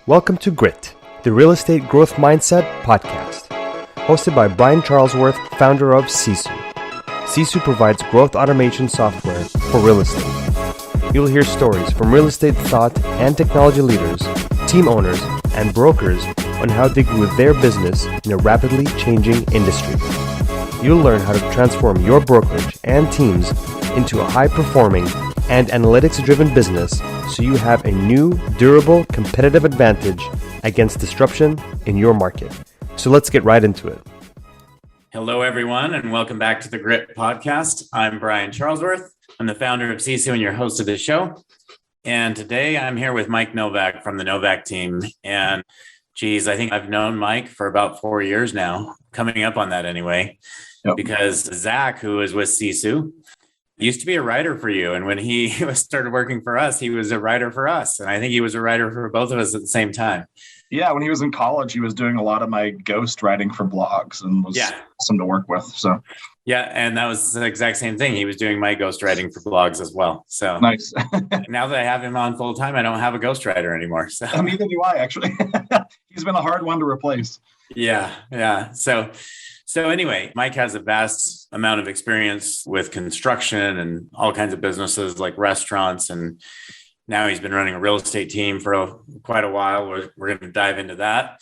Welcome to Grit, the Real Estate Growth Mindset podcast, hosted by Brian Charlesworth, founder of Sisu. Sisu provides growth automation software for real estate. You'll hear stories from real estate thought and technology leaders, team owners, and brokers on how they grew their business in a rapidly changing industry. You'll learn how to transform your brokerage and teams into a high-performing and analytics-driven business so you have a new, durable, competitive advantage against disruption in your market. So let's get right into it. Hello, everyone, and welcome back to the Grit podcast. I'm Brian Charlesworth. I'm the founder of Sisu and your host of the show. And today I'm here with Mike Novak from the Novak Team. And geez, I think I've known Mike for about 4 years now, coming up on that anyway, because Zach, who is with Sisu, used to be a writer for you. And when he started working for us, he was a writer for us. And I think he was a writer for both of us at the same time. Yeah, when he was in college, he was doing a lot of my ghost writing for blogs and was awesome to work with. So yeah, and that was the exact same thing. He was doing my ghost writing for blogs as well. So nice. Now that I have him on full time, I don't have a ghost writer anymore. So neither do I, actually. He's been a hard one to replace. Yeah. So anyway, Mike has a vast amount of experience with construction and all kinds of businesses like restaurants. And now he's been running a real estate team for quite a while. We're going to dive into that.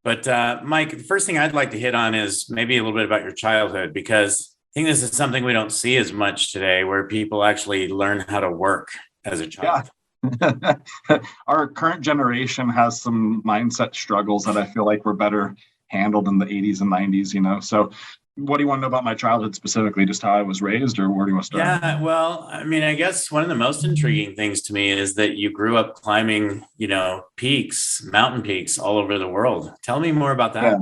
But Mike, the first thing I'd like to hit on is maybe a little bit about your childhood, because I think this is something we don't see as much today, where people actually learn how to work as a child. Yeah. Our current generation has some mindset struggles that I feel like were better handled in the 80s and 90s, So what do you want to know about my childhood specifically? Just how I was raised, or where do you want to start? Yeah, well, I mean, I guess one of the most intriguing things to me is that you grew up climbing, mountain peaks all over the world. Tell me more about that. Yeah.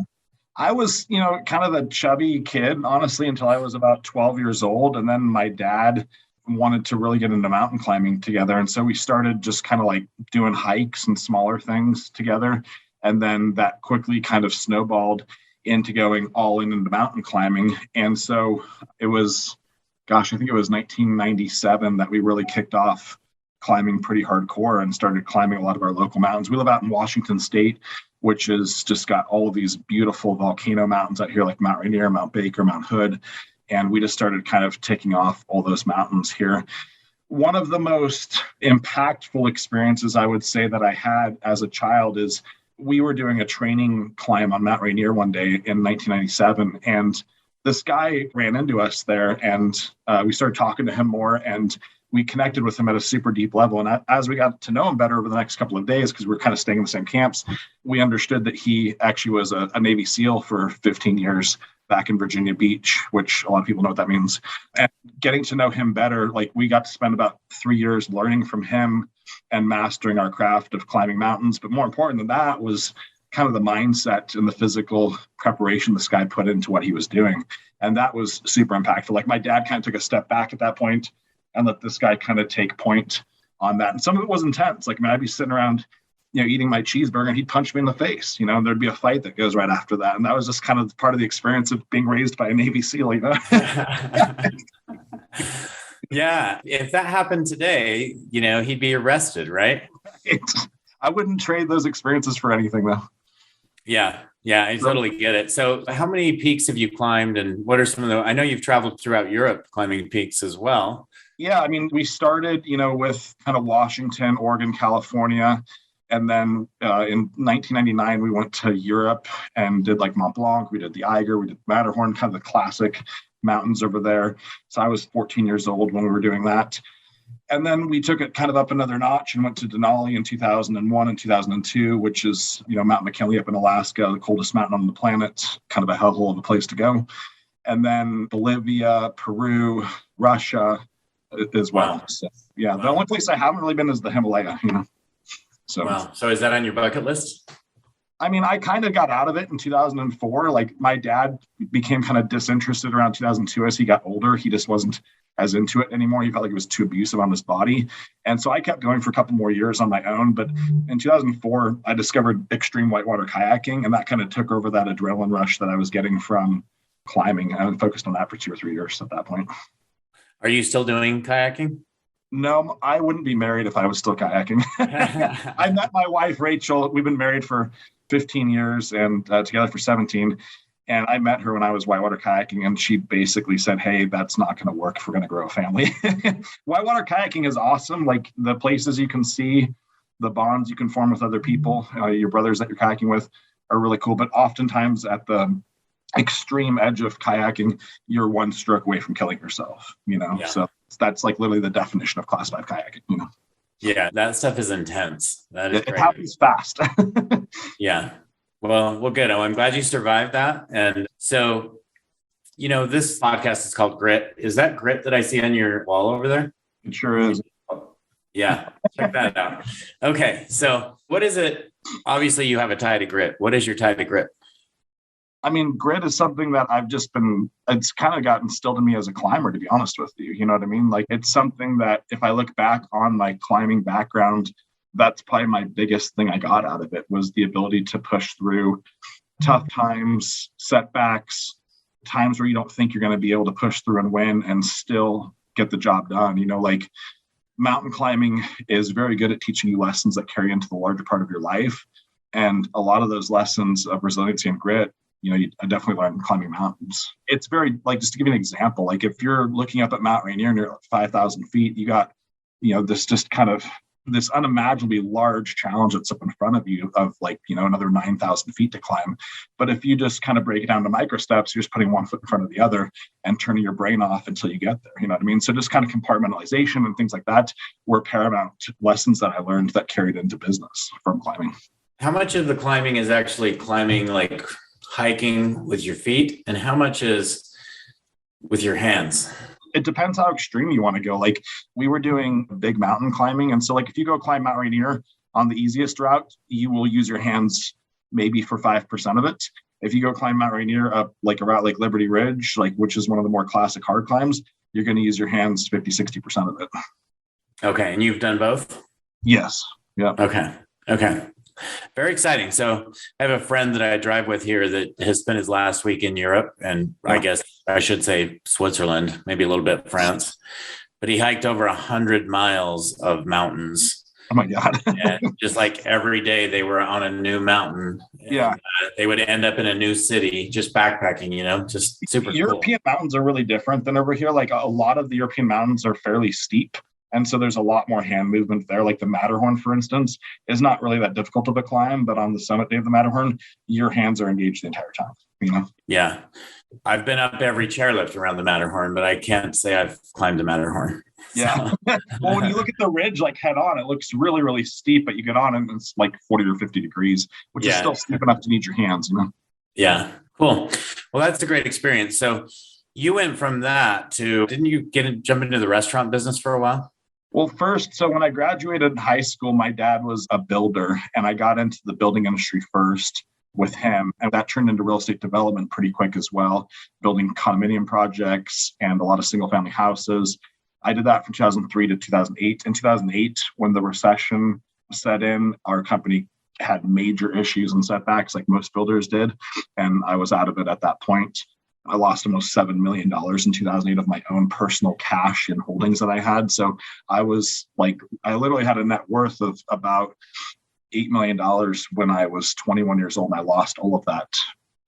I was, kind of a chubby kid, honestly, until I was about 12 years old. And then my dad wanted to really get into mountain climbing together. And so we started just kind of like doing hikes and smaller things together. And then that quickly kind of snowballed into going all into mountain climbing. And so it was, I think it was 1997 that we really kicked off climbing pretty hardcore and started climbing a lot of our local mountains. We live out in Washington State, which has just got all of these beautiful volcano mountains out here, like Mount Rainier, Mount Baker, Mount Hood. And we just started kind of taking off all those mountains here. One of the most impactful experiences I would say that I had as a child is we were doing a training climb on Mount Rainier one day in 1997, and this guy ran into us there, and we started talking to him more, and we connected with him at a super deep level. And as we got to know him better over the next couple of days, because we were kind of staying in the same camps, we understood that he actually was a Navy SEAL for 15 years back in Virginia Beach, which a lot of people know what that means. And getting to know him better, like we got to spend about 3 years learning from him and mastering our craft of climbing mountains. But more important than that was kind of the mindset and the physical preparation this guy put into what he was doing. And that was super impactful. Like my dad kind of took a step back at that point and let this guy kind of take point on that. And some of it was intense. Like, I'd be sitting around, eating my cheeseburger, and he'd punch me in the face, and there'd be a fight that goes right after that. And that was just kind of part of the experience of being raised by a Navy SEAL, Yeah. If that happened today, he'd be arrested, right? I wouldn't trade those experiences for anything, though. Yeah, I totally get it. So how many peaks have you climbed, and what are some of I know you've traveled throughout Europe climbing peaks as well. Yeah, I mean, we started, with kind of Washington, Oregon, California. And then in 1999, we went to Europe and did like Mont Blanc. We did the Eiger, we did Matterhorn, kind of the classic mountains over there. So I was 14 years old when we were doing that. And then we took it kind of up another notch and went to Denali in 2001 and 2002, which is, Mount McKinley up in Alaska, the coldest mountain on the planet, kind of a hellhole of a place to go. And then Bolivia, Peru, Russia as well. Wow. So, yeah, The only place I haven't really been is the Himalaya, So, wow. So is that on your bucket list? I mean, I kind of got out of it in 2004. Like my dad became kind of disinterested around 2002 as he got older. He just wasn't as into it anymore. He felt like it was too abusive on his body. And so I kept going for a couple more years on my own. But in 2004, I discovered extreme whitewater kayaking, and that kind of took over that adrenaline rush that I was getting from climbing. I focused on that for 2 or 3 years at that point. Are you still doing kayaking? No, I wouldn't be married if I was still kayaking. I met my wife, Rachel. We've been married for 15 years and together for 17. And I met her when I was whitewater kayaking, and she basically said, hey, that's not going to work if we're going to grow a family. Whitewater kayaking is awesome. Like the places you can see, the bonds you can form with other people, your brothers that you're kayaking with are really cool. But oftentimes at the extreme edge of kayaking, you're one stroke away from killing yourself, Yeah. So that's like literally the definition of class 5 kayaking, Yeah, that stuff is intense. That is it happens fast. Yeah. Well, good. I'm glad you survived that. And so, this podcast is called Grit. Is that grit that I see on your wall over there? It sure is. Yeah. Check that out. Okay. So what is it? Obviously you have a tie to grit. What is your tie to grit? I mean, grit is something that it's kind of got instilled in me as a climber, to be honest with you. You know what I mean? Like it's something that if I look back on my climbing background, that's probably my biggest thing I got out of it was the ability to push through tough times, setbacks, times where you don't think you're going to be able to push through and win and still get the job done. Like mountain climbing is very good at teaching you lessons that carry into the larger part of your life. And a lot of those lessons of resiliency and grit, you definitely learn climbing mountains. It's very, like, just to give you an example, like if you're looking up at Mount Rainier and you're at 5,000 feet, you got, this just kind of this unimaginably large challenge that's up in front of you of another 9,000 feet to climb. But if you just kind of break it down to micro steps, you're just putting one foot in front of the other and turning your brain off until you get there. You know what I mean? So just kind of compartmentalization and things like that were paramount lessons that I learned that carried into business from climbing. How much of the climbing is actually climbing, like hiking with your feet, and how much is with your hands? It depends how extreme you want to go. Like we were doing big mountain climbing. And so like if you go climb Mount Rainier on the easiest route, you will use your hands maybe for 5% of it. If you go climb Mount Rainier up like a route like Liberty Ridge, which is one of the more classic hard climbs, you're going to use your hands 50, 60% of it. Okay. And you've done both? Yes. Yeah. Okay. Very exciting. So I have a friend that I drive with here that has spent his last week in Europe, and I guess I should say Switzerland, maybe a little bit France, but he hiked over 100 miles of mountains. Oh my God. And just like every day they were on a new mountain. Yeah. They would end up in a new city, just backpacking, just super European cool. Mountains are really different than over here. Like a lot of the European mountains are fairly steep. And so there's a lot more hand movement there. Like the Matterhorn, for instance, is not really that difficult of a climb, but on the summit day of the Matterhorn, your hands are engaged the entire time. Yeah. I've been up every chairlift around the Matterhorn, but I can't say I've climbed the Matterhorn. Yeah. So. Well, when you look at the ridge, like head on, it looks really, really steep, but you get on and it's like 40 or 50 degrees, which is still steep enough to need your hands, Yeah. Cool. Well, that's a great experience. So you went from that to, didn't you jump into the restaurant business for a while? Well, first, so when I graduated high school, my dad was a builder and I got into the building industry first with him. And that turned into real estate development pretty quick as well, building condominium projects and a lot of single family houses. I did that from 2003 to 2008. In 2008, when the recession set in, our company had major issues and setbacks like most builders did. And I was out of it at that point. I lost almost $7 million in 2008 of my own personal cash and holdings that I had. So I literally had a net worth of about $8 million when I was 21 years old. And I lost all of that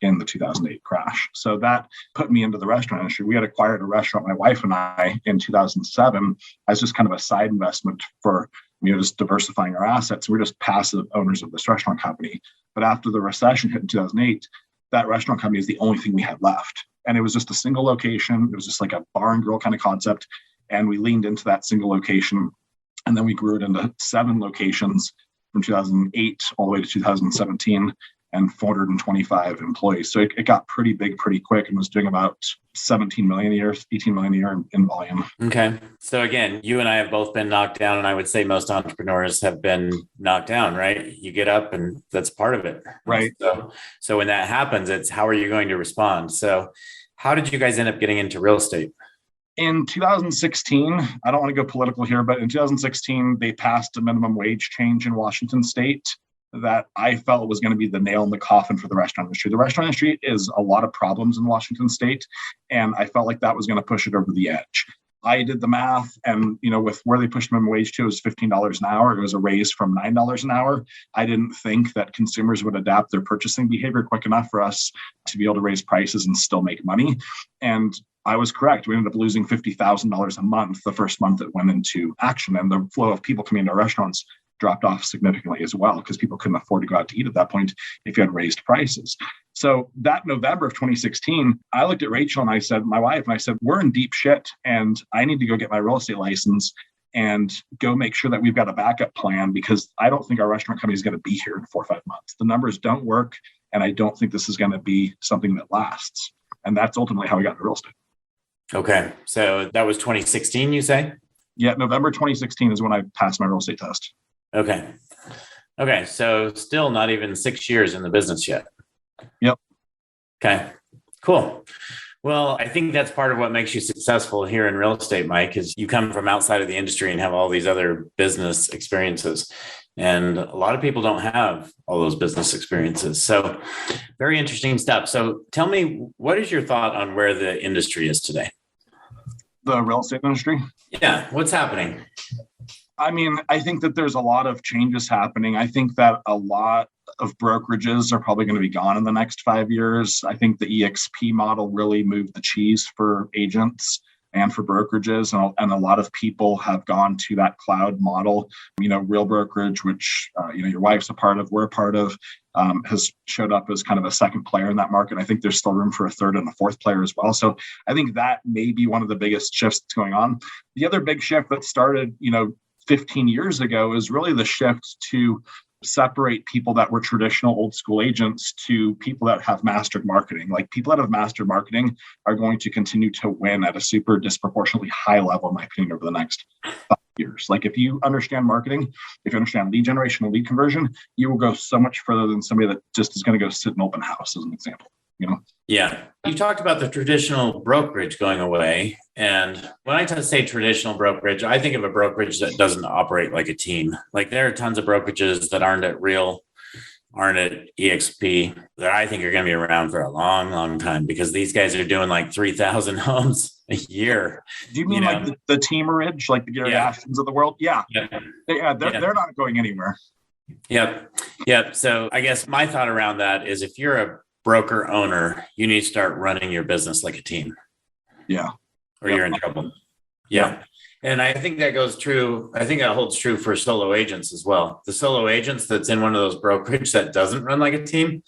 in the 2008 crash. So that put me into the restaurant industry. We had acquired a restaurant, my wife and I, in 2007 as just kind of a side investment for, just diversifying our assets. We're just passive owners of this restaurant company. But after the recession hit in 2008, that restaurant company is the only thing we had left. And it was just a single location. It was just like a bar and grill kind of concept. And we leaned into that single location. And then we grew it into 7 locations from 2008 all the way to 2017 and 425 employees. So it got pretty big pretty quick and was doing about 17 million a year, 18 million a year in volume. Okay. So again, you and I have both been knocked down, and I would say most entrepreneurs have been knocked down, right? You get up and that's part of it. Right. So when that happens, it's how are you going to respond? So how did you guys end up getting into real estate? In 2016, I don't want to go political here, but in 2016, they passed a minimum wage change in Washington state that I felt was going to be the nail in the coffin for the restaurant industry. The restaurant industry is a lot of problems in Washington state, and I felt like that was going to push it over the edge. I did the math, and with where they pushed minimum wage to, it was $15 an hour. It was a raise from $9 an hour. I didn't think that consumers would adapt their purchasing behavior quick enough for us to be able to raise prices and still make money. And I was correct. We ended up losing $50,000 a month the first month it went into action, and the flow of people coming into our restaurants dropped off significantly as well, because people couldn't afford to go out to eat at that point if you had raised prices. So that November of 2016, I looked at Rachel and I said, my wife, and I said, we're in deep shit and I need to go get my real estate license and go make sure that we've got a backup plan, because I don't think our restaurant company is going to be here in 4 or 5 months. The numbers don't work, and I don't think this is going to be something that lasts. And that's ultimately how we got into real estate. Okay. So that was 2016, you say? Yeah, November 2016 is when I passed my real estate test. Okay. Okay. So still not even 6 years in the business yet. Yep. Okay. Cool. Well, I think that's part of what makes you successful here in real estate, Mike, is you come from outside of the industry and have all these other business experiences. And a lot of people don't have all those business experiences. So very interesting stuff. So tell me, what is your thought on where the industry is today? The real estate industry? Yeah. What's happening? I mean, I think that there's a lot of changes happening. I think that a lot of brokerages are probably going to be gone in the next 5 years. I think the EXP model really moved the cheese for agents and for brokerages. And a lot of people have gone to that cloud model. Real Brokerage, which, your wife's a part of, we're a part of, has showed up as kind of a second player in that market. I think there's still room for a third and a fourth player as well. So I think that may be one of the biggest shifts that's going on. The other big shift that started, 15 years ago is really the shift to separate people that were traditional old school agents to people that have mastered marketing. Like, people that have mastered marketing are going to continue to win at a super disproportionately high level, in my opinion, over the next 5 years. Like, if you understand marketing, if you understand lead generation and lead conversion, you will go so much further than somebody that just is going to go sit in open house, as an example. Yeah. You talked about the traditional brokerage going away. And when I say traditional brokerage, I think of a brokerage that doesn't operate like a team. Like, there are tons of brokerages that aren't at EXP that I think are going to be around for a long, long time, because these guys are doing like 3,000 homes a year. Do you mean like the Teamerage, like the Gary Ashtons of the world? Yeah. They're not going anywhere. Yep. So I guess my thought around that is, if you're a broker owner, you need to start running your business like a team. Yeah. Or you're in trouble. Yeah. And I think that goes true. I think that holds true for solo agents as well. The solo agents that's in one of those brokerage that doesn't run like a team,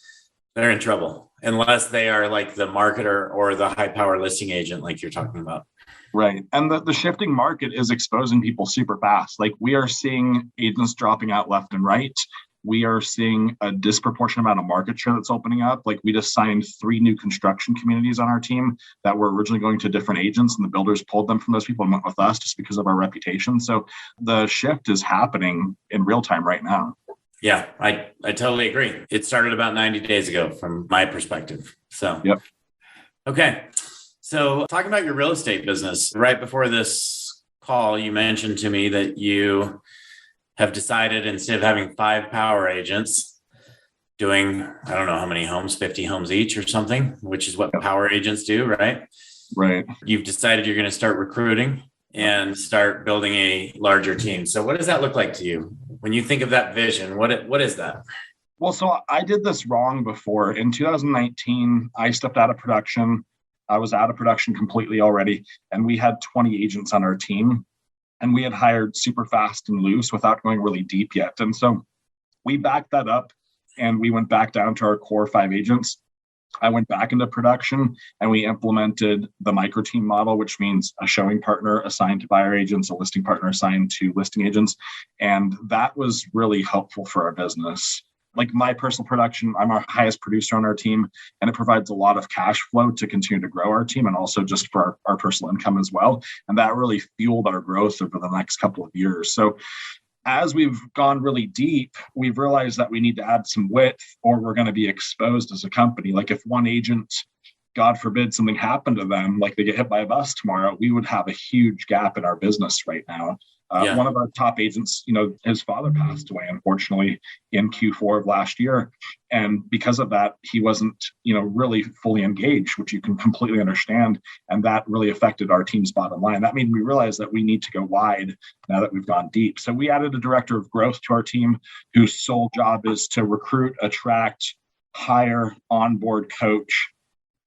they're in trouble, unless they are like the marketer or the high power listing agent, like you're talking about. Right. And the shifting market is exposing people super fast. Like, we are seeing agents dropping out left and right. We are seeing a disproportionate amount of market share that's opening up. Like, we just signed 3 new construction communities on our team that were originally going to different agents, and the builders pulled them from those people and went with us just because of our reputation. So the shift is happening in real time right now. Yeah, I totally agree. It started about 90 days ago from my perspective. So, yep. Okay. So talking about your real estate business, right before this call, you mentioned to me that you have decided, instead of having 5 power agents doing, I don't know how many homes, 50 homes each or something, which is what power agents do, right? Right. You've decided you're going to start recruiting and start building a larger team. So what does that look like to you? When you think of that vision, what is that? Well, so I did this wrong before. In 2019, I stepped out of production. I was out of production completely already, and we had 20 agents on our team. And we had hired super fast and loose without going really deep yet. And so we backed that up, and we went back down to our core 5 agents. I went back into production, and we implemented the micro team model, which means a showing partner assigned to buyer agents, a listing partner assigned to listing agents. And that was really helpful for our business. Like, my personal production, I'm our highest producer on our team, and it provides a lot of cash flow to continue to grow our team, and also just for our personal income as well. And that really fueled our growth over the next couple of years. So as we've gone really deep, we've realized that we need to add some width, or we're going to be exposed as a company. Like, if one agent, God forbid, something happened to them, like they get hit by a bus tomorrow, we would have a huge gap in our business right now. Yeah. One of our top agents, his father passed away, unfortunately, in Q4 of last year. And because of that, he wasn't, really fully engaged, which you can completely understand. And that really affected our team's bottom line. That made me realize that we need to go wide now that we've gone deep. So we added a director of growth to our team whose sole job is to recruit, attract, hire, onboard, coach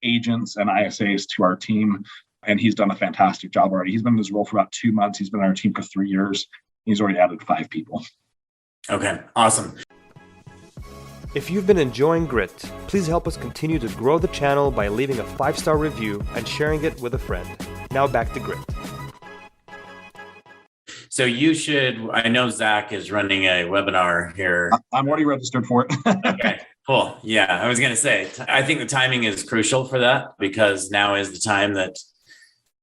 agents and ISAs to our team. And he's done a fantastic job already. He's been in his role for about 2 months. He's been on our team for 3 years. He's already added 5 people. Okay, awesome. If you've been enjoying Grit, please help us continue to grow the channel by leaving a 5-star review and sharing it with a friend. Now back to Grit. So I know Zach is running a webinar here. I'm already registered for it. Okay, cool. Yeah, I was going to say, I think the timing is crucial for that because now is the time that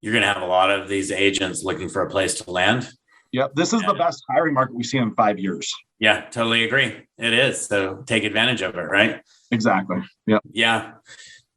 you're going to have a lot of these agents looking for a place to land. Yep. This is the best hiring market we've seen in 5 years. Yeah, totally agree. It is. So take advantage of it, right? Exactly. Yeah. Yeah.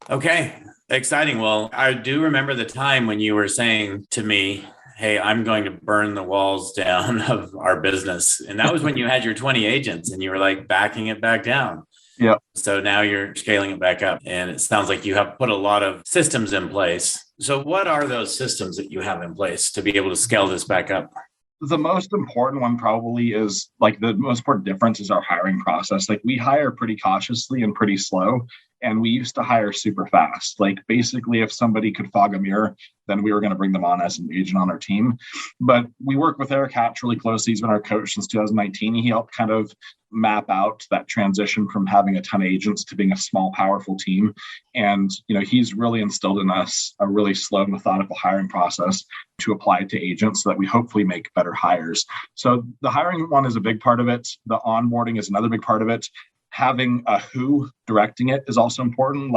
Okay. Exciting. Well, I do remember the time when you were saying to me, hey, I'm going to burn the walls down of our business. And that was when you had your 20 agents and you were like backing it back down. Yeah. So now you're scaling it back up. And it sounds like you have put a lot of systems in place. So what are those systems that you have in place to be able to scale this back up? The most important one probably is the most important difference is our hiring process. We hire pretty cautiously and pretty slow. And we used to hire super fast. Basically, if somebody could fog a mirror, then we were going to bring them on as an agent on our team. But we work with Eric Hatch really closely. He's been our coach since 2019. He helped kind of map out that transition from having a ton of agents to being a small, powerful team. And, he's really instilled in us a really slow, methodical hiring process to apply to agents so that we hopefully make better hires. So the hiring one is a big part of it. The onboarding is another big part of it. Having a who directing it is also important.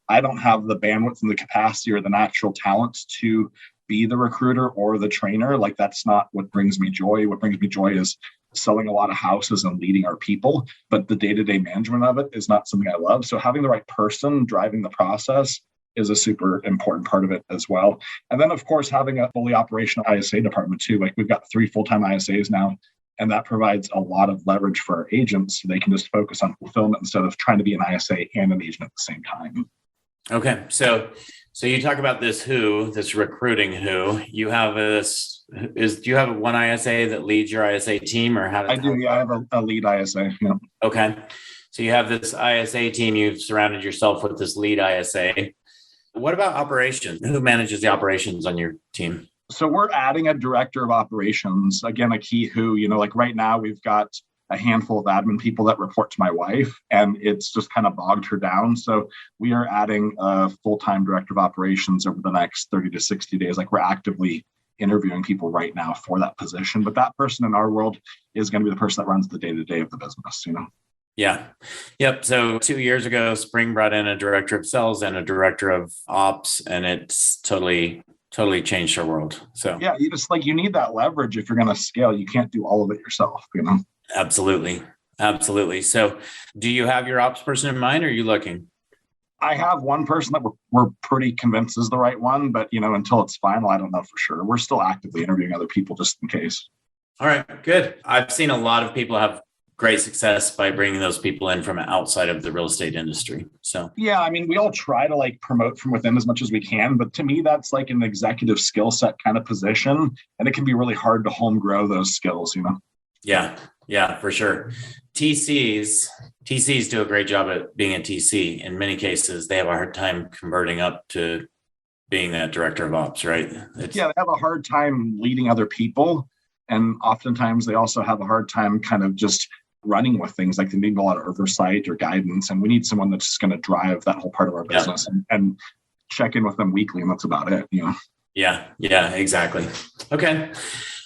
I don't have the bandwidth and the capacity or the natural talent to be the recruiter or the trainer. That's not what brings me joy. What brings me joy is selling a lot of houses and leading our people. But the day-to-day management of it is not something I love. So having the right person driving the process is a super important part of it as well. And then, of course, having a fully operational ISA department too. We've got 3 full-time ISAs now. And that provides a lot of leverage for our agents so they can just focus on fulfillment instead of trying to be an ISA and an agent at the same time. Okay. So you talk about this recruiting who. You have do you have one ISA that leads your ISA team or how does I do, yeah. I have a lead ISA. Yeah. Okay. So you have this ISA team, you've surrounded yourself with this lead ISA. What about operations? Who manages the operations on your team? So we're adding a director of operations, again, a key who, right now we've got a handful of admin people that report to my wife and it's just kind of bogged her down. So we are adding a full-time director of operations over the next 30 to 60 days. We're actively interviewing people right now for that position, but that person in our world is going to be the person that runs the day-to-day of the business, Yeah. Yep. So 2 years ago, Spring brought in a director of sales and a director of ops, and it's totally changed our world. So yeah, you just you need that leverage if you're going to scale. You can't do all of it yourself, Absolutely. So do you have your ops person in mind or are you looking? I have one person that we're pretty convinced is the right one, but until it's final, I don't know for sure. We're still actively interviewing other people just in case. All right, good. I've seen a lot of people have great success by bringing those people in from outside of the real estate industry. So yeah, we all try to promote from within as much as we can, but to me, that's an executive skill set kind of position, and it can be really hard to home grow those skills, Yeah, for sure. TCs do a great job at being a TC. In many cases, they have a hard time converting up to being that director of ops, right? They have a hard time leading other people, and oftentimes they also have a hard time kind of just running with things. They need a lot of oversight or guidance, and we need someone that's just going to drive that whole part of our business and check in with them weekly, and that's about it. Yeah, exactly. Okay,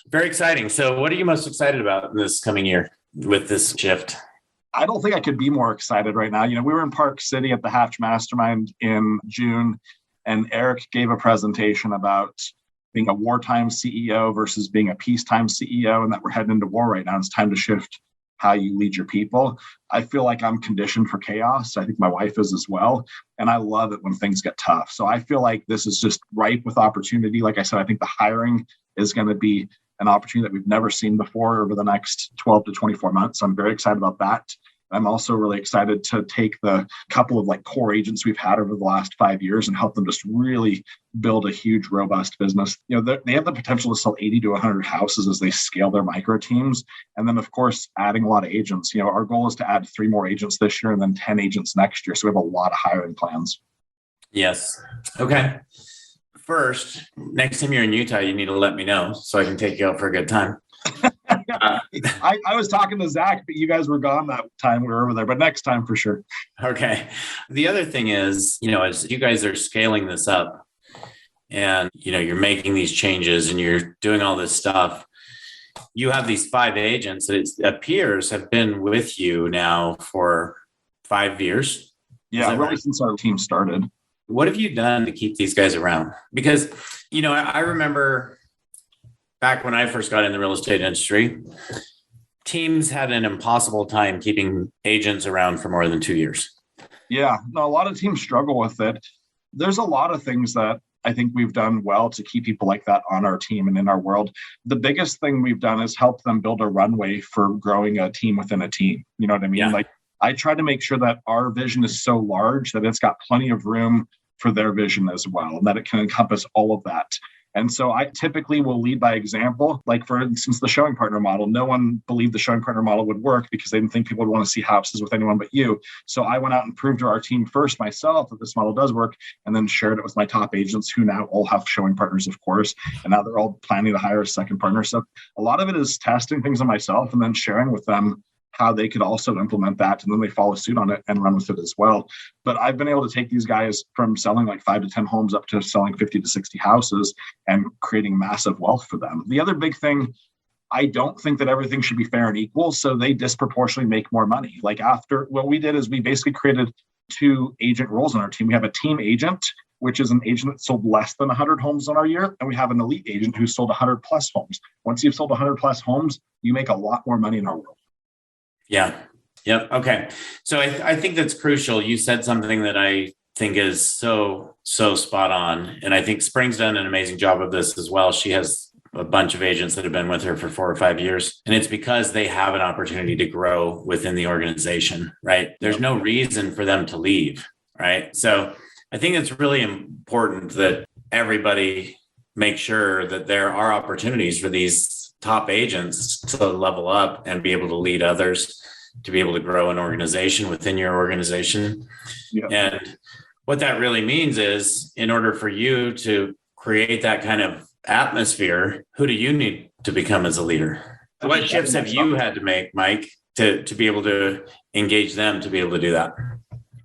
very exciting. So what are you most excited about in this coming year with this shift? I don't think I could be more excited right now. We were in Park City at the Hatch Mastermind in June, and Eric gave a presentation about being a wartime CEO versus being a peacetime CEO, and that we're heading into war right now. It's time to shift how you lead your people. I feel like I'm conditioned for chaos. I think my wife is as well. And I love it when things get tough. So I feel like this is just ripe with opportunity. Like I said, I think the hiring is going to be an opportunity that we've never seen before over the next 12 to 24 months. I'm very excited about that. I'm also really excited to take the couple of core agents we've had over the last 5 years and help them just really build a huge, robust business. They have the potential to sell 80 to 100 houses as they scale their micro teams. And then, of course, adding a lot of agents. Our goal is to add 3 more agents this year and then 10 agents next year. So we have a lot of hiring plans. Yes. Okay. First, next time you're in Utah, you need to let me know so I can take you out for a good time. I was talking to Zach, but you guys were gone that time we were over there, but next time for sure. Okay. The other thing is, as you guys are scaling this up and, you're making these changes and you're doing all this stuff, you have these 5 agents that it appears have been with you now for 5 years. Yeah, really right? Since our team started. What have you done to keep these guys around? Because, I remember back when I first got in the real estate industry, teams had an impossible time keeping agents around for more than 2 years. Yeah, no, a lot of teams struggle with it. There's a lot of things that I think we've done well to keep people like that on our team and in our world. The biggest thing we've done is help them build a runway for growing a team within a team. You know what I mean? Yeah. I try to make sure that our vision is so large that it's got plenty of room for their vision as well, and that it can encompass all of that. And so I typically will lead by example. Like, for instance, the showing partner model, no one believed the showing partner model would work because they didn't think people would want to see houses with anyone but you. So I went out and proved to our team first myself that this model does work, and then shared it with my top agents who now all have showing partners, of course. And now they're all planning to hire a second partner. So a lot of it is testing things on myself and then sharing with them how they could also implement that, and then they follow suit on it and run with it as well. But I've been able to take these guys from selling 5 to 10 homes up to selling 50 to 60 houses and creating massive wealth for them. The other big thing, I don't think that everything should be fair and equal, so they disproportionately make more money. After what we did is we basically created 2 agent roles on our team. We have a team agent, which is an agent that sold less than 100 homes on our year. And we have an elite agent who sold 100 plus homes. Once you've sold 100 plus homes, you make a lot more money in our world. Yeah. Yep. Okay. So I think that's crucial. You said something that I think is so spot on. And I think Spring's done an amazing job of this as well. She has a bunch of agents that have been with her for 4 or 5 years. And it's because they have an opportunity to grow within the organization, right? There's no reason for them to leave, right? So I think it's really important that everybody make sure that there are opportunities for these top agents to level up and be able to lead others, to be able to grow an organization within your organization. Yeah. And what that really means is, in order for you to create that kind of atmosphere, who do you need to become as a leader? What shifts have you had to make, Mike, to be able to engage them to be able to do that?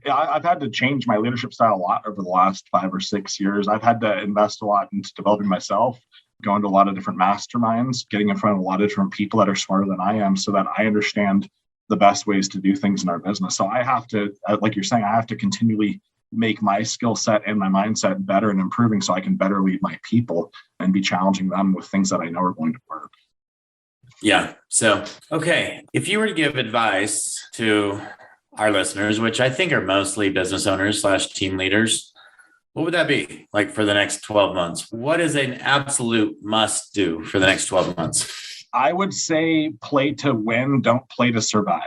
Yeah, I've had to change my leadership style a lot over the last 5 or 6 years. I've had to invest a lot into developing myself, going to a lot of different masterminds, getting in front of a lot of different people that are smarter than I am so that I understand the best ways to do things in our business. So I have to, like you're saying, I have to continually make my skill set and my mindset better and improving so I can better lead my people and be challenging them with things that I know are going to work. Yeah. So, okay. If you were to give advice to our listeners, which I think are mostly business owners / team leaders, what would that be for the next 12 months? What is an absolute must do for the next 12 months? I would say play to win, don't play to survive.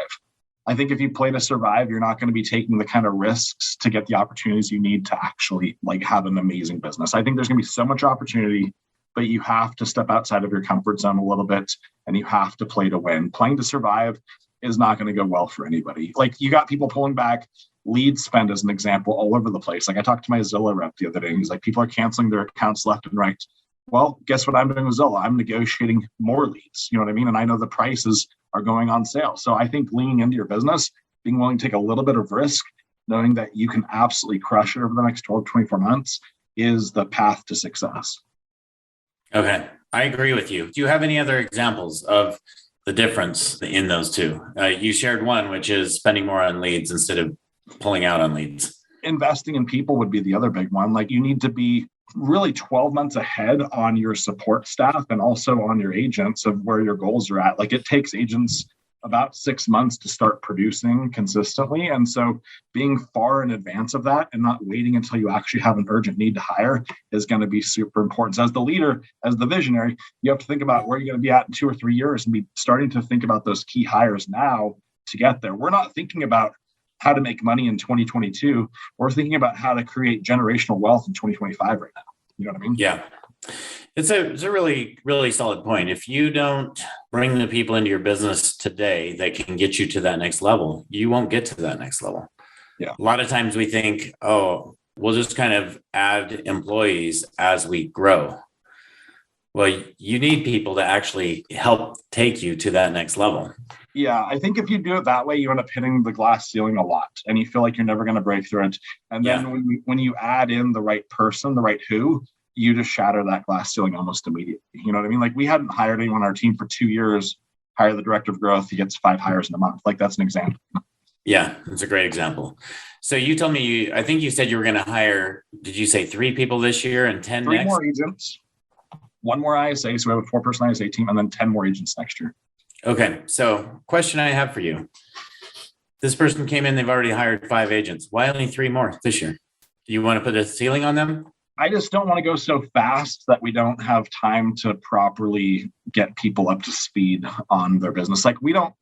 I think if you play to survive, you're not going to be taking the kind of risks to get the opportunities you need to actually have an amazing business. I think there's going to be so much opportunity, but you have to step outside of your comfort zone a little bit and you have to play to win. Playing to survive is not going to go well for anybody. You got people pulling back lead spend as an example all over the place. I talked to my Zillow rep the other day, and he's like, people are canceling their accounts left and right. Well, guess what I'm doing with Zillow? I'm negotiating more leads. You know what I mean? And I know the prices are going on sale. So I think leaning into your business, being willing to take a little bit of risk, knowing that you can absolutely crush it over the next 12, 24 months is the path to success. Okay. I agree with you. Do you have any other examples of the difference in those two? You shared one, which is spending more on leads instead of pulling out on leads. Investing in people would be the other big one. You need to be really 12 months ahead on your support staff and also on your agents of where your goals are at. It takes agents about 6 months to start producing consistently. And so being far in advance of that and not waiting until you actually have an urgent need to hire is going to be super important. So as the leader, as the visionary, you have to think about where you're going to be at in 2 or 3 years and be starting to think about those key hires now to get there. We're not thinking about how to make money in 2022. We're thinking about how to create generational wealth in 2025 right now. You know what I mean? Yeah. It's a really, really solid point. If you don't bring the people into your business today that can get you to that next level, you won't get to that next level. Yeah. A lot of times we think, oh, we'll just kind of add employees as we grow. Well, you need people to actually help take you to that next level. Yeah, I think if you do it that way, you end up hitting the glass ceiling a lot and you feel like you're never going to break through it. And then when you add in the right person, the right who, you just shatter that glass ceiling almost immediately. You know what I mean? Like we hadn't hired anyone on our team for 2 years, hire the director of growth, he gets 5 hires in a month. Like that's an example. Yeah, that's a great example. So you told me, I think you said you were going to hire, did you say 3 people this year and 10 3 next? more agents, 1 more ISA. So we have a 4-person ISA team and then 10 more agents next year. Okay. So question I have for you. This person came in, they've already hired 5 agents. Why only 3 more this year? Do you want to put a ceiling on them? I just don't want to go so fast that we don't have time to properly get people up to speed on their business. Like we don't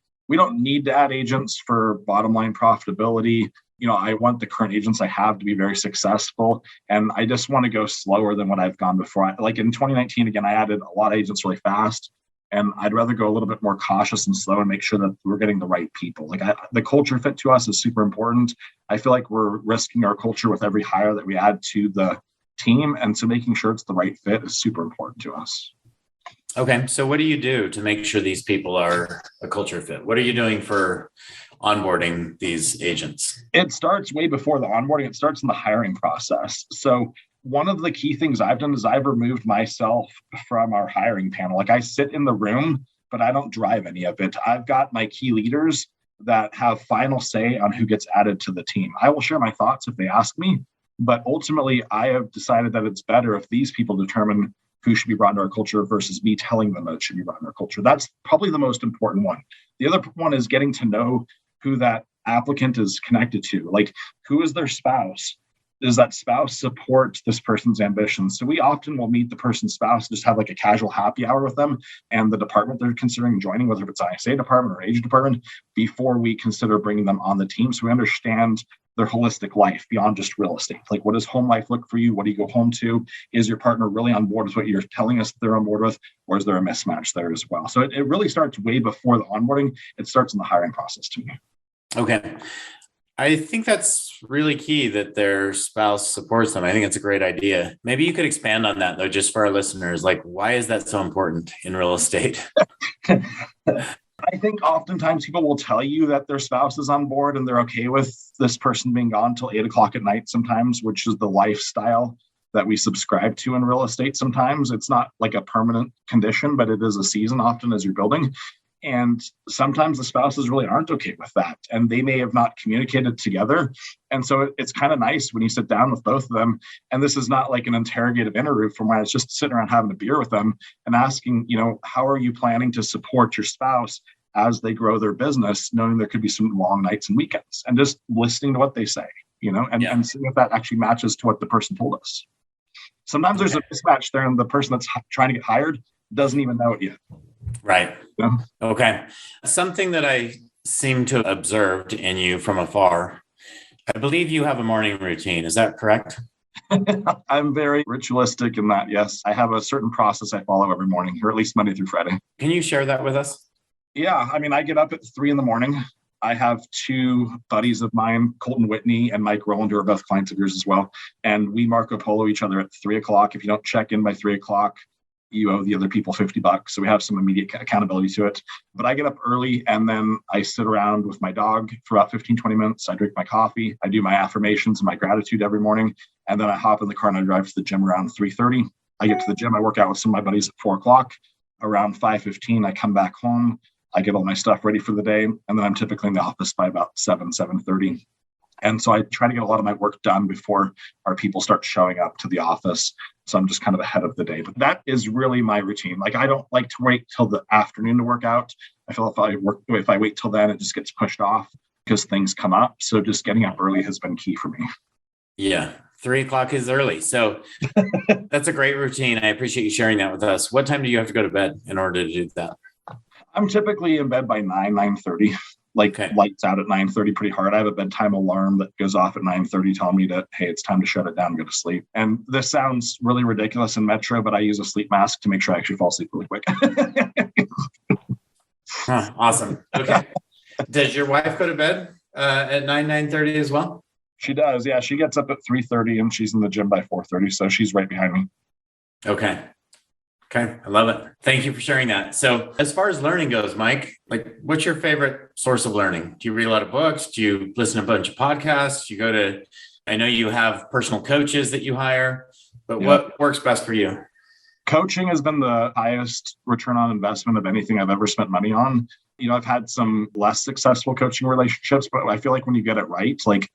need to add agents for bottom line profitability. You know, I want the current agents I have to be very successful. And I just want to go slower than what I've gone before. Like in 2019, again, I added a lot of agents really fast. And I'd rather go a little bit more cautious and slow and make sure that we're getting the right people. Like the culture fit to us is super important. I feel like we're risking our culture with every hire that we add to the team. And so making sure it's the right fit is super important to us. Okay. So what do you do to make sure these people are a culture fit? What are you doing for onboarding these agents? It starts way before the onboarding. It starts in the hiring process. So one of the key things I've done is I've removed myself from our hiring panel. Like I sit in the room, but I don't drive any of it. I've got my key leaders that have final say on who gets added to the team. I will share my thoughts if they ask me, but ultimately I have decided that it's better if these people determine who should be brought into our culture versus me telling them that it should be brought into our culture. That's probably the most important one. The other one is getting to know who that applicant is connected to. Like, who is their spouse? Does that spouse support this person's ambitions? So we often will meet the person's spouse, just have like a casual happy hour with them and the department they're considering joining, whether it's ISA department or agent department, before we consider bringing them on the team. So we understand their holistic life beyond just real estate. Like, what does home life look for you? What do you go home to? Is your partner really on board with what you're telling us they're on board with? Or is there a mismatch there as well? So it really starts way before the onboarding. It starts in the hiring process to me. Okay. I think that's really key that their spouse supports them. I think it's a great idea. Maybe you could expand on that though, just for our listeners. Like, why is that so important in real estate? I think oftentimes people will tell you that their spouse is on board and they're okay with this person being gone till 8:00 at night sometimes, which is the lifestyle that we subscribe to in real estate. Sometimes it's not like a permanent condition, but it is a season often as you're building. And sometimes the spouses really aren't okay with that. And they may have not communicated together. And so it's kind of nice when you sit down with both of them. And this is not like an interrogative interview from where it's just sitting around having a beer with them and asking, how are you planning to support your spouse as they grow their business, knowing there could be some long nights and weekends, and just listening to what they say, and seeing if that actually matches to what the person told us. Sometimes there's a mismatch there, and the person that's trying to get hired doesn't even know it yet. Right. Yeah. Okay. Something that I seem to have observed in you from afar, I believe you have a morning routine. Is that correct? I'm very ritualistic in that, yes. I have a certain process I follow every morning, or at least Monday through Friday. Can you share that with us? Yeah. I get up at 3 a.m. I have 2 buddies of mine, Colton Whitney and Mike Rowland, who are both clients of yours as well. And we Marco Polo each other at 3:00. If you don't check in by 3:00, you owe the other people $50. So we have some immediate accountability to it. But I get up early and then I sit around with my dog for about 15-20 minutes. I drink my coffee. I do my affirmations and my gratitude every morning. And then I hop in the car and I drive to the gym around 3:30. I get to the gym. I work out with some of my buddies at 4:00. Around 5:15, I come back home. I get all my stuff ready for the day. And then I'm typically in the office by about 7:30. And so I try to get a lot of my work done before our people start showing up to the office. So I'm just kind of ahead of the day. But that is really my routine. Like, I don't like to wait till the afternoon to work out. I feel if I wait till then, it just gets pushed off because things come up. So just getting up early has been key for me. Yeah. 3:00 is early. So that's a great routine. I appreciate you sharing that with us. What time do you have to go to bed in order to do that? I'm typically in bed by 9:30. Lights out at 9:30 pretty hard. I have a bedtime alarm that goes off at 9:30 telling me that, hey, it's time to shut it down and go to sleep. And this sounds really ridiculous in Metro, but I use a sleep mask to make sure I actually fall asleep really quick. Awesome. Okay. Does your wife go to bed at 9:30 as well? She does. Yeah. She gets up at 3:30 and she's in the gym by 4:30. So she's right behind me. Okay. I love it. Thank you for sharing that. So as far as learning goes, Mike, what's your favorite source of learning? Do you read a lot of books? Do you listen to a bunch of podcasts? I know you have personal coaches that you hire, but what works best for you? Coaching has been the highest return on investment of anything I've ever spent money on. I've had some less successful coaching relationships, but I feel like when you get it right, like,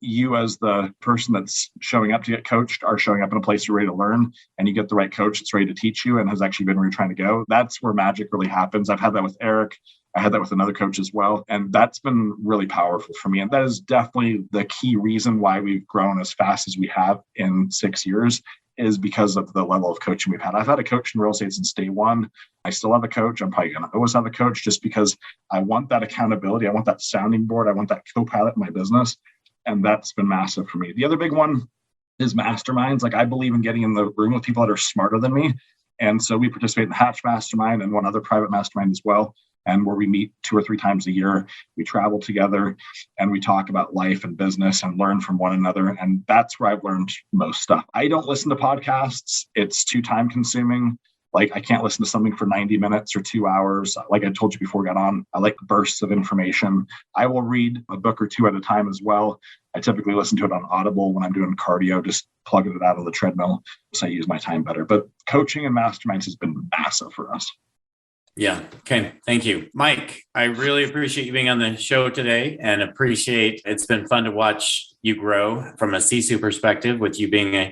you as the person that's showing up to get coached are showing up in a place you're ready to learn, and you get the right coach that's ready to teach you and has actually been where you're trying to go. That's where magic really happens. I've had that with Eric. I had that with another coach as well. And that's been really powerful for me. And that is definitely the key reason why we've grown as fast as we have in 6 years, is because of the level of coaching we've had. I've had a coach in real estate since day one. I still have a coach. I'm probably going to always have a coach, just because I want that accountability. I want that sounding board. I want that co-pilot in my business. And that's been massive for me. The other big one is masterminds. Like, I believe in getting in the room with people that are smarter than me. And so we participate in the Hatch Mastermind and one other private mastermind as well. And where we meet 2 or 3 times a year, we travel together and we talk about life and business and learn from one another. And that's where I've learned most stuff. I don't listen to podcasts. It's too time consuming. Like, I can't listen to something for 90 minutes or 2 hours. Like I told you before we got on, I like bursts of information. I will read a book or 2 at a time as well. I typically listen to it on Audible when I'm doing cardio, just plugging it out on the treadmill, so I use my time better. But coaching and masterminds has been massive for us. Yeah. Okay. Thank you, Mike. I really appreciate you being on the show today, and it's been fun to watch you grow from a Sisu perspective, with you being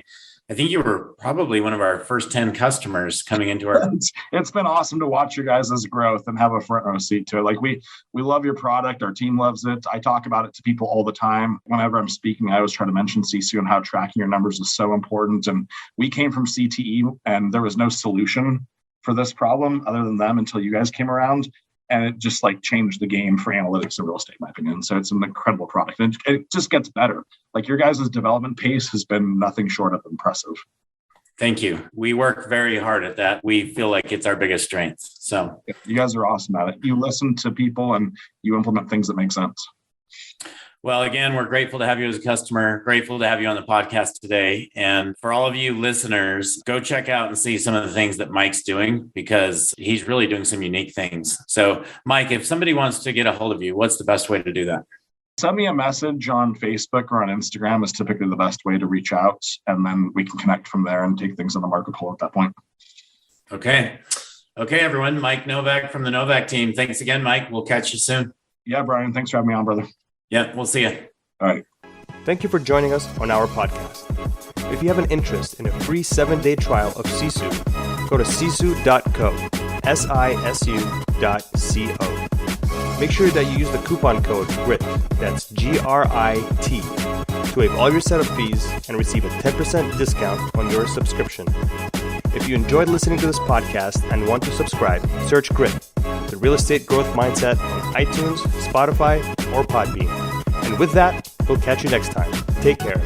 I think you were probably one of our first 10 customers coming into our. It's been awesome to watch your guys' growth and have a front row seat to it. Like, we love your product. Our team loves it. I talk about it to people all the time. Whenever I'm speaking, I always try to mention Sisu and how tracking your numbers is so important. And we came from CTE, and there was no solution for this problem other than them until you guys came around. And it just changed the game for analytics in real estate, in my opinion. So it's an incredible product. And it just gets better. Like, your guys' development pace has been nothing short of impressive. Thank you. We work very hard at that. We feel like it's our biggest strength. So you guys are awesome at it. You listen to people and you implement things that make sense. Well, again, we're grateful to have you as a customer, grateful to have you on the podcast today. And for all of you listeners, go check out and see some of the things that Mike's doing, because he's really doing some unique things. So, Mike, if somebody wants to get a hold of you, what's the best way to do that? Send me a message on Facebook or on Instagram is typically the best way to reach out. And then we can connect from there and take things on the market pool at that point. Okay, everyone. Mike Novak from the Novak team. Thanks again, Mike. We'll catch you soon. Yeah, Brian. Thanks for having me on, brother. Yeah, we'll see you. All right. Thank you for joining us on our podcast. If you have an interest in a free 7-day trial of Sisu, go to sisu.co, sisu.co. Make sure that you use the coupon code GRIT, that's GRIT, to waive all your setup fees and receive a 10% discount on your subscription. If you enjoyed listening to this podcast and want to subscribe, search GRIT, the Real Estate Growth Mindset, on iTunes, Spotify, or Podbean. And with that, we'll catch you next time. Take care.